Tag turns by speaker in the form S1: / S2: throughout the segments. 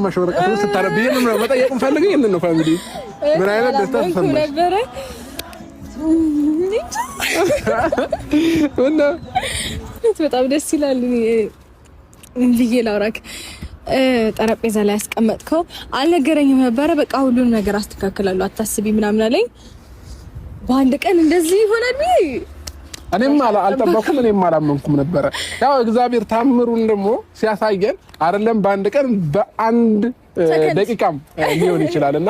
S1: መሽወርቀቱ ስታረብኝ ነው መጠየቅ ፈልገኝ ነው ፋሚሊ ምን አይነት ደስታ ተሰማሽ ነበር? እና በጣም ደስ ይላል። እንዴ ላውራክ ጠረጴዛ ላይ ያስቀመጥከው አልነገረኝም ነበረ። በቃ ሁሉንም ነገር አስተካክላለሁ አታስቢ ምናምን አለኝ። በአንድ ቀን እንደዚህ ይሆናል እኔም አልጠበኩም፣ እኔም አላመንኩም ነበረ። ያው እግዚአብሔር ታምሩን ደግሞ ሲያሳየን አይደለም በአንድ ቀን በአንድ ደቂቃም ሊሆን ይችላልና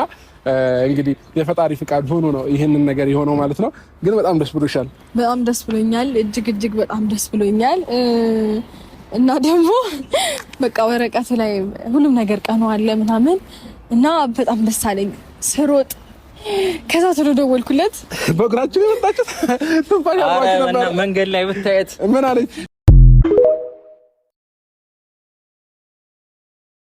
S1: እንግዲህ የፈጣሪ ፍቃድ ሆኖ ነው ይሄንን ነገር የሆነው ማለት ነው። ግን በጣም ደስ ብሎሻል? በጣም ደስ ብሎኛል፣ እጅግ በጣም ደስ ብሎኛል። እና ደግሞ በቃ ወረቀት ላይ ሁሉም ነገር ቀኑ አለ ምናምን እና በጣም ደስ አለኝ ስሮጥ ከዛ ተደወልኩለት በእግራችሁ የመጣችሁት ትንፋሽ አባችሁ ነበር መንገድ ላይ ብታየት ምን አለኝ